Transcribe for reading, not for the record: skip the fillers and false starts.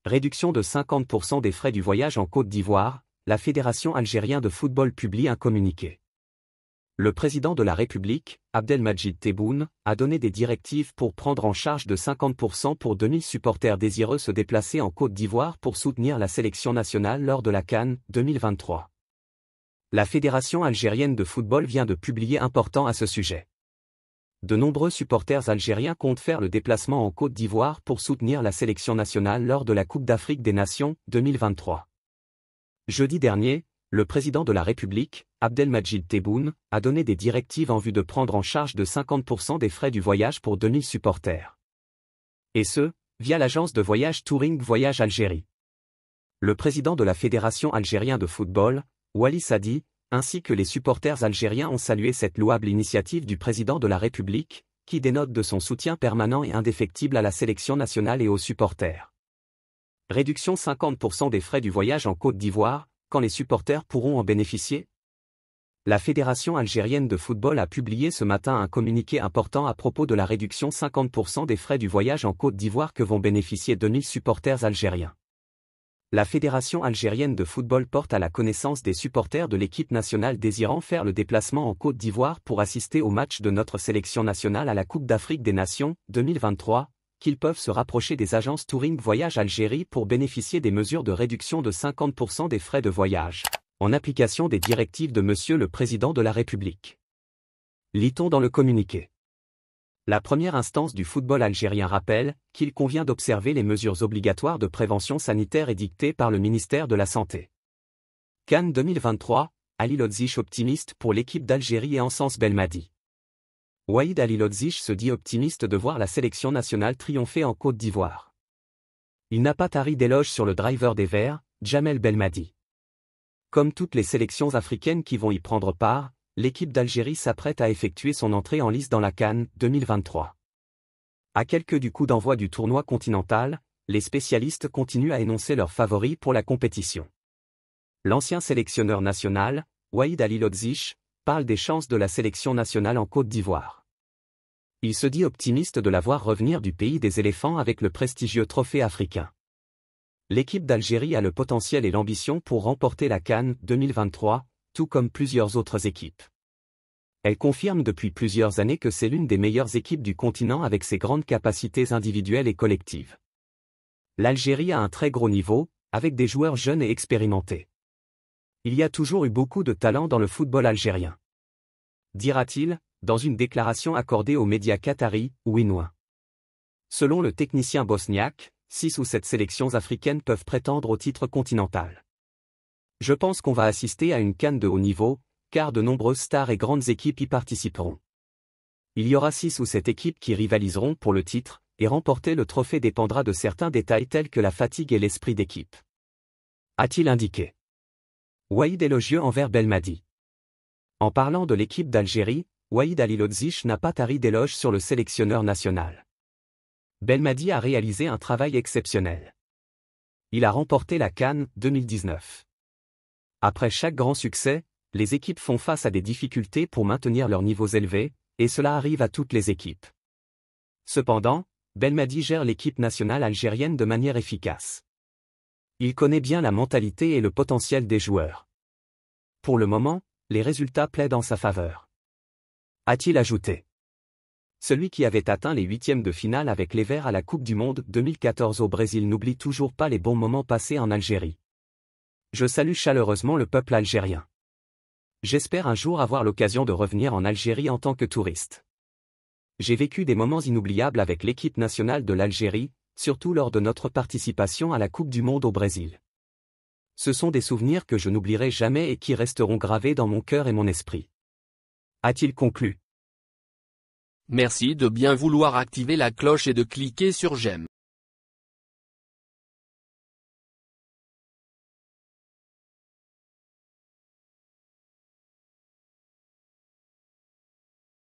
Réduction de 50% des frais du voyage en Côte d'Ivoire, la Fédération algérienne de football publie un communiqué. Le président de la République, Abdelmadjid Tebboune, a donné des directives pour prendre en charge de 50% pour 2000 supporters désireux se déplacer en Côte d'Ivoire pour soutenir la sélection nationale lors de la CAN 2023. La Fédération algérienne de football vient de publier un portant à ce sujet. De nombreux supporters algériens comptent faire le déplacement en Côte d'Ivoire pour soutenir la sélection nationale lors de la Coupe d'Afrique des Nations 2023. Jeudi dernier, le président de la République, Abdelmadjid Tebboune, a donné des directives en vue de prendre en charge de 50% des frais du voyage pour 2000 supporters. Et ce, via l'agence de voyage Touring Voyage Algérie. Le président de la Fédération algérienne de football, Wali Sadi, ainsi que les supporters algériens ont salué cette louable initiative du président de la République, qui dénote de son soutien permanent et indéfectible à la sélection nationale et aux supporters. Réduction 50% des frais du voyage en Côte d'Ivoire, quand les supporters pourront en bénéficier? La Fédération algérienne de football a publié ce matin un communiqué important à propos de la réduction 50% des frais du voyage en Côte d'Ivoire que vont bénéficier 2000 supporters algériens. La Fédération algérienne de football porte à la connaissance des supporters de l'équipe nationale désirant faire le déplacement en Côte d'Ivoire pour assister au match de notre sélection nationale à la Coupe d'Afrique des Nations 2023, qu'ils peuvent se rapprocher des agences Touring Voyage Algérie pour bénéficier des mesures de réduction de 50% des frais de voyage, en application des directives de Monsieur le Président de la République. Lit-on dans le communiqué. La première instance du football algérien rappelle qu'il convient d'observer les mesures obligatoires de prévention sanitaire édictées par le ministère de la Santé. CAN 2023, Ali Lodzic optimiste pour l'équipe d'Algérie et Encens Belmadi. Waïd Ali Lodzic se dit optimiste de voir la sélection nationale triompher en Côte d'Ivoire. Il n'a pas tari d'éloges sur le driver des Verts, Djamel Belmadi. Comme toutes les sélections africaines qui vont y prendre part, l'équipe d'Algérie s'apprête à effectuer son entrée en lice dans la CAN 2023. À quelques du coup d'envoi du tournoi continental, les spécialistes continuent à énoncer leurs favoris pour la compétition. L'ancien sélectionneur national, Waïd Ali Lodzic, parle des chances de la sélection nationale en Côte d'Ivoire. Il se dit optimiste de la voir revenir du pays des éléphants avec le prestigieux trophée africain. L'équipe d'Algérie a le potentiel et l'ambition pour remporter la CAN 2023, tout comme plusieurs autres équipes. Elle confirme depuis plusieurs années que c'est l'une des meilleures équipes du continent avec ses grandes capacités individuelles et collectives. L'Algérie a un très gros niveau, avec des joueurs jeunes et expérimentés. Il y a toujours eu beaucoup de talent dans le football algérien. Dira-t-il, dans une déclaration accordée aux médias qataris ou ouinois. Selon le technicien bosniaque, 6 ou 7 sélections africaines peuvent prétendre au titre continental. Je pense qu'on va assister à une CAN de haut niveau, car de nombreuses stars et grandes équipes y participeront. Il y aura 6 ou 7 équipes qui rivaliseront pour le titre, et remporter le trophée dépendra de certains détails tels que la fatigue et l'esprit d'équipe. A-t-il indiqué. Waïd élogieux envers Belmadi. En parlant de l'équipe d'Algérie, Waïd Ali Lodzic n'a pas tari d'éloges sur le sélectionneur national. Belmadi a réalisé un travail exceptionnel. Il a remporté la CAN 2019. Après chaque grand succès, les équipes font face à des difficultés pour maintenir leurs niveaux élevés, et cela arrive à toutes les équipes. Cependant, Belmadi gère l'équipe nationale algérienne de manière efficace. Il connaît bien la mentalité et le potentiel des joueurs. Pour le moment, les résultats plaident en sa faveur. A-t-il ajouté. Celui qui avait atteint les huitièmes de finale avec les Verts à la Coupe du Monde 2014 au Brésil n'oublie toujours pas les bons moments passés en Algérie. Je salue chaleureusement le peuple algérien. J'espère un jour avoir l'occasion de revenir en Algérie en tant que touriste. J'ai vécu des moments inoubliables avec l'équipe nationale de l'Algérie, surtout lors de notre participation à la Coupe du Monde au Brésil. Ce sont des souvenirs que je n'oublierai jamais et qui resteront gravés dans mon cœur et mon esprit. A-t-il conclu. Merci de bien vouloir activer la cloche et de cliquer sur j'aime.